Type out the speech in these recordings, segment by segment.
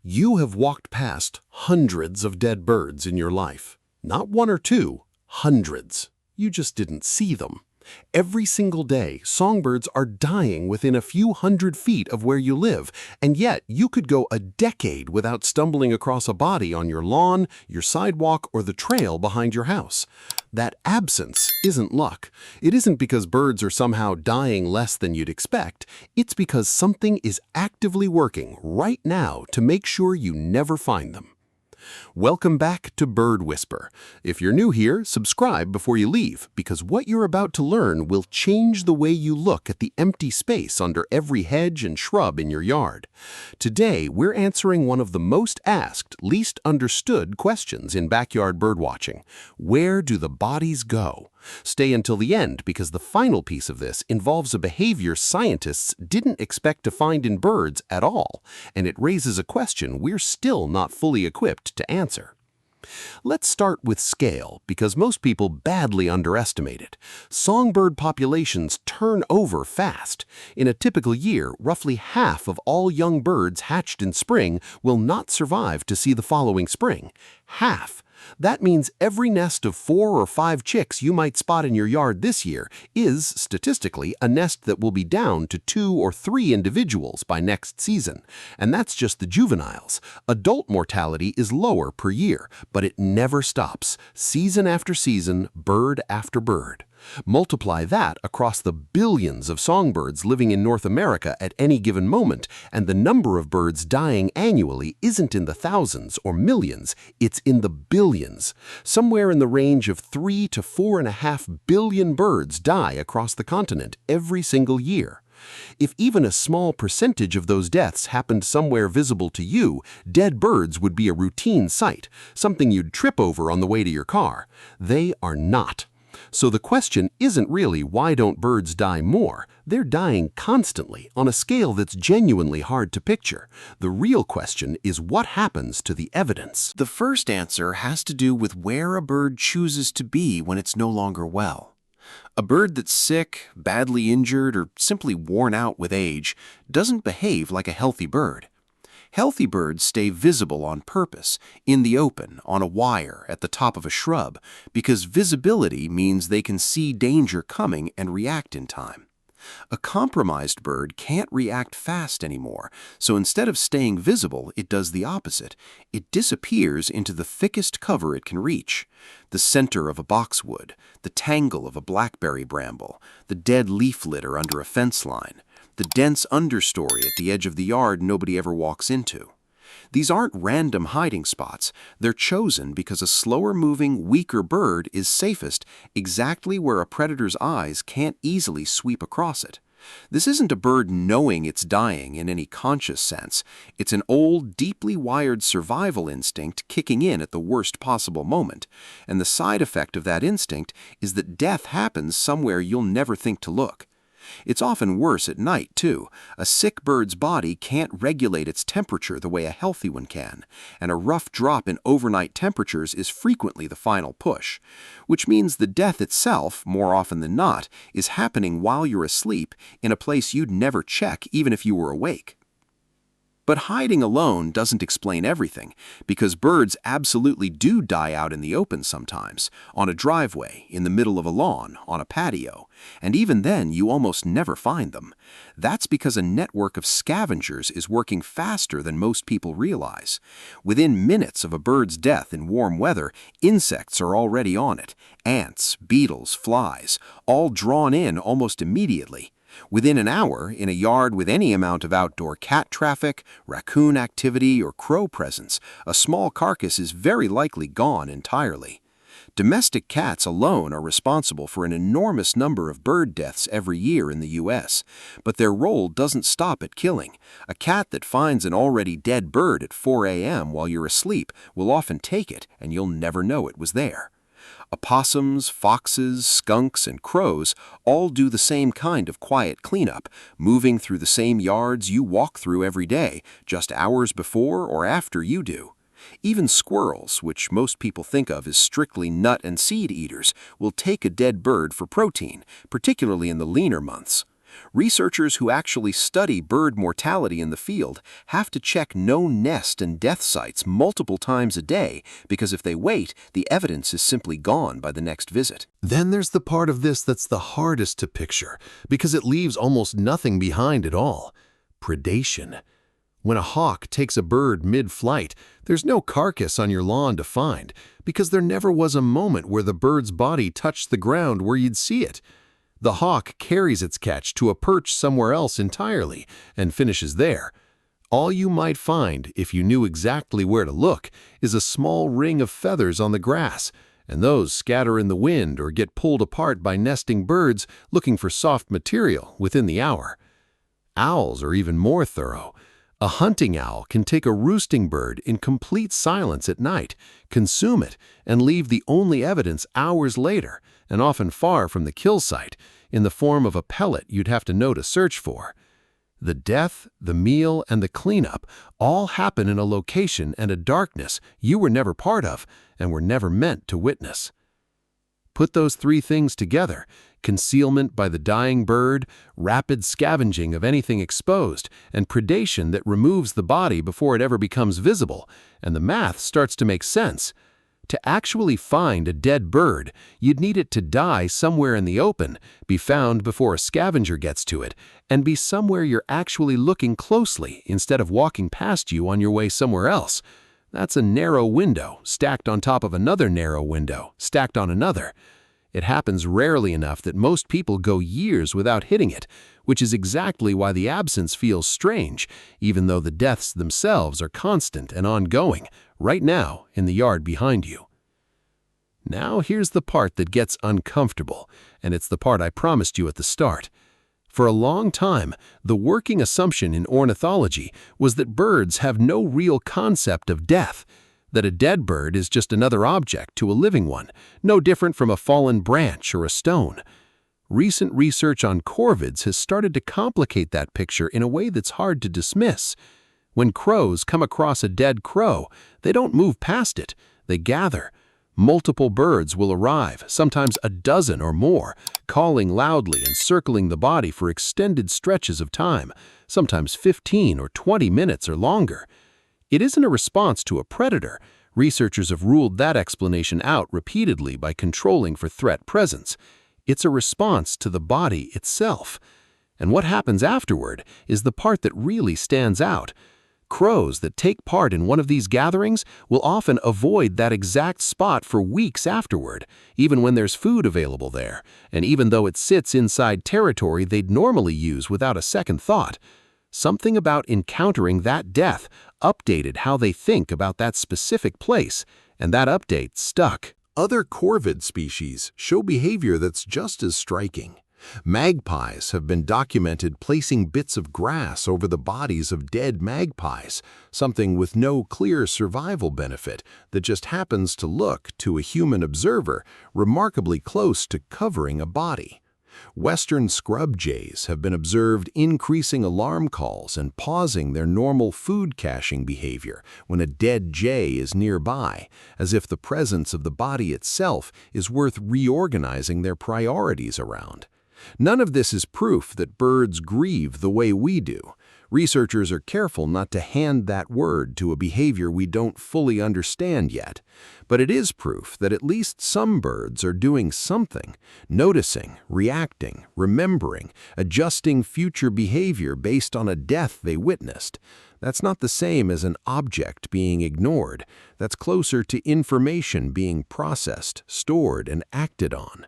You have walked past hundreds of dead birds in your life. Not one or two, hundreds. You just didn't see them. Every single day, songbirds are dying within a few hundred feet of where you live, and yet you could go a decade without stumbling across a body on your lawn, your sidewalk, or the trail behind your house. That absence isn't luck. It isn't because birds are somehow dying less than you'd expect. It's because something is actively working right now to make sure you never find them. Welcome back to Bird Whisper. If you're new here, subscribe before you leave, because what you're about to learn will change the way you look at the empty space under every hedge and shrub in your yard. Today, we're answering one of the most asked, least understood questions in backyard birdwatching. Where do the bodies go? Stay until the end, because the final piece of this involves a behavior scientists didn't expect to find in birds at all, and it raises a question we're still not fully equipped to answer. Let's start with scale, because most people badly underestimate it. Songbird populations turn over fast. In a typical year, roughly half of all young birds hatched in spring will not survive to see the following spring. Half. That means every nest of 4 or 5 chicks you might spot in your yard this year is, statistically, a nest that will be down to 2 or 3 individuals by next season. And that's just the juveniles. Adult mortality is lower per year, but it never stops. Season after season, bird after bird. Multiply that across the billions of songbirds living in North America at any given moment, and the number of birds dying annually isn't in the thousands or millions, it's in the billions. Somewhere in the range of 3 to 4.5 billion birds die across the continent every single year. If even a small percentage of those deaths happened somewhere visible to you, dead birds would be a routine sight, something you'd trip over on the way to your car. They are not. So the question isn't really why don't birds die more? They're dying constantly on a scale that's genuinely hard to picture. The real question is what happens to the evidence. The first answer has to do with where a bird chooses to be when it's no longer well. A bird that's sick, badly injured, or simply worn out with age doesn't behave like a healthy bird. Healthy birds stay visible on purpose, in the open, on a wire, at the top of a shrub, because visibility means they can see danger coming and react in time. A compromised bird can't react fast anymore, so instead of staying visible, it does the opposite. It disappears into the thickest cover it can reach. The center of a boxwood, the tangle of a blackberry bramble, the dead leaf litter under a fence line, the dense understory at the edge of the yard nobody ever walks into. These aren't random hiding spots. They're chosen because a slower-moving, weaker bird is safest exactly where a predator's eyes can't easily sweep across it. This isn't a bird knowing it's dying in any conscious sense. It's an old, deeply wired survival instinct kicking in at the worst possible moment. And the side effect of that instinct is that death happens somewhere you'll never think to look. It's often worse at night, too. A sick bird's body can't regulate its temperature the way a healthy one can, and a rough drop in overnight temperatures is frequently the final push, which means the death itself, more often than not, is happening while you're asleep in a place you'd never check even if you were awake. But hiding alone doesn't explain everything, because birds absolutely do die out in the open sometimes, on a driveway, in the middle of a lawn, on a patio, and even then you almost never find them. That's because a network of scavengers is working faster than most people realize. Within minutes of a bird's death in warm weather, insects are already on it. Ants, beetles, flies, all drawn in almost immediately. Within an hour, in a yard with any amount of outdoor cat traffic, raccoon activity, or crow presence, a small carcass is very likely gone entirely. Domestic cats alone are responsible for an enormous number of bird deaths every year in the U.S., but their role doesn't stop at killing. A cat that finds an already dead bird at 4 a.m. while you're asleep will often take it, and you'll never know it was there. Opossums, foxes, skunks, and crows all do the same kind of quiet cleanup, moving through the same yards you walk through every day, just hours before or after you do. Even squirrels, which most people think of as strictly nut and seed eaters, will take a dead bird for protein, particularly in the leaner months. Researchers who actually study bird mortality in the field have to check known nest and death sites multiple times a day because if they wait, the evidence is simply gone by the next visit. Then there's the part of this that's the hardest to picture because it leaves almost nothing behind at all: predation. When a hawk takes a bird mid-flight, there's no carcass on your lawn to find because there never was a moment where the bird's body touched the ground where you'd see it. The hawk carries its catch to a perch somewhere else entirely and finishes there. All you might find, if you knew exactly where to look, is a small ring of feathers on the grass, and those scatter in the wind or get pulled apart by nesting birds looking for soft material within the hour. Owls are even more thorough. A hunting owl can take a roosting bird in complete silence at night, consume it, and leave the only evidence hours later, and often far from the kill site, in the form of a pellet you'd have to know to search for. The death, the meal, and the cleanup all happen in a location and a darkness you were never part of and were never meant to witness. Put those three things together: concealment by the dying bird, rapid scavenging of anything exposed, and predation that removes the body before it ever becomes visible, and the math starts to make sense. To actually find a dead bird, you'd need it to die somewhere in the open, be found before a scavenger gets to it, and be somewhere you're actually looking closely instead of walking past you on your way somewhere else. That's a narrow window stacked on top of another narrow window stacked on another. It happens rarely enough that most people go years without hitting it, which is exactly why the absence feels strange, even though the deaths themselves are constant and ongoing, right now in the yard behind you. Now here's the part that gets uncomfortable, and it's the part I promised you at the start. For a long time, the working assumption in ornithology was that birds have no real concept of death, that a dead bird is just another object to a living one, no different from a fallen branch or a stone. Recent research on corvids has started to complicate that picture in a way that's hard to dismiss. When crows come across a dead crow, they don't move past it, they gather. Multiple birds will arrive, sometimes a dozen or more, calling loudly and circling the body for extended stretches of time, sometimes 15 or 20 minutes or longer. It isn't a response to a predator. Researchers have ruled that explanation out repeatedly by controlling for threat presence. It's a response to the body itself. And what happens afterward is the part that really stands out. Crows that take part in one of these gatherings will often avoid that exact spot for weeks afterward, even when there's food available there, and even though it sits inside territory they'd normally use without a second thought. Something about encountering that death updated how they think about that specific place, and that update stuck. Other corvid species show behavior that's just as striking. Magpies have been documented placing bits of grass over the bodies of dead magpies, something with no clear survival benefit that just happens to look, to a human observer, remarkably close to covering a body. Western scrub jays have been observed increasing alarm calls and pausing their normal food caching behavior when a dead jay is nearby, as if the presence of the body itself is worth reorganizing their priorities around. None of this is proof that birds grieve the way we do. Researchers are careful not to hand that word to a behavior we don't fully understand yet. But it is proof that at least some birds are doing something, noticing, reacting, remembering, adjusting future behavior based on a death they witnessed. That's not the same as an object being ignored. That's closer to information being processed, stored, and acted on.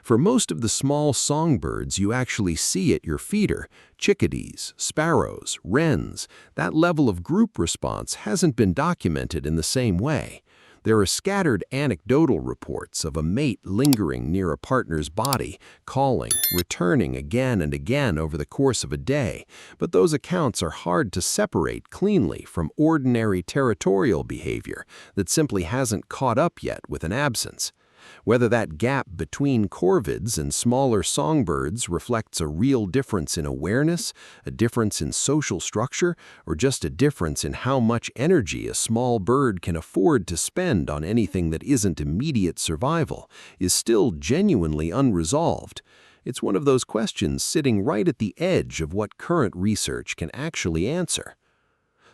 For most of the small songbirds you actually see at your feeder, chickadees, sparrows, wrens, that level of group response hasn't been documented in the same way. There are scattered anecdotal reports of a mate lingering near a partner's body, calling, returning again and again over the course of a day, but those accounts are hard to separate cleanly from ordinary territorial behavior that simply hasn't caught up yet with an absence. Whether that gap between corvids and smaller songbirds reflects a real difference in awareness, a difference in social structure, or just a difference in how much energy a small bird can afford to spend on anything that isn't immediate survival, is still genuinely unresolved. It's one of those questions sitting right at the edge of what current research can actually answer.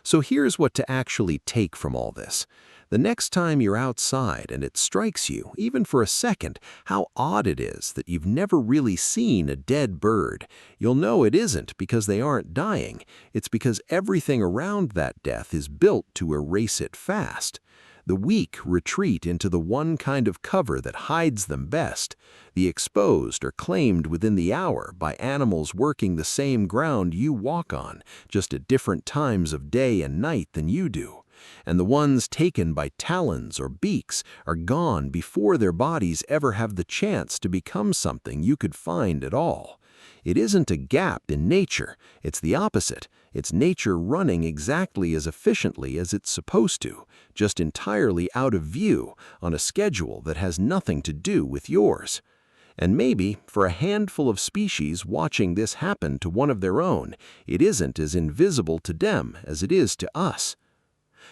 So here's what to actually take from all this. The next time you're outside and it strikes you, even for a second, how odd it is that you've never really seen a dead bird, you'll know it isn't because they aren't dying. It's because everything around that death is built to erase it fast. The weak retreat into the one kind of cover that hides them best. The exposed are claimed within the hour by animals working the same ground you walk on, just at different times of day and night than you do. And the ones taken by talons or beaks are gone before their bodies ever have the chance to become something you could find at all. It isn't a gap in nature, it's the opposite. It's nature running exactly as efficiently as it's supposed to, just entirely out of view on a schedule that has nothing to do with yours. And maybe, for a handful of species watching this happen to one of their own, it isn't as invisible to them as it is to us.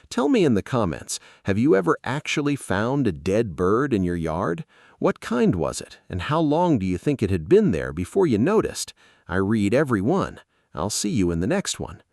Tell me in the comments, have you ever actually found a dead bird in your yard? What kind was it, and how long do you think it had been there before you noticed? I read every one. I'll see you in the next one.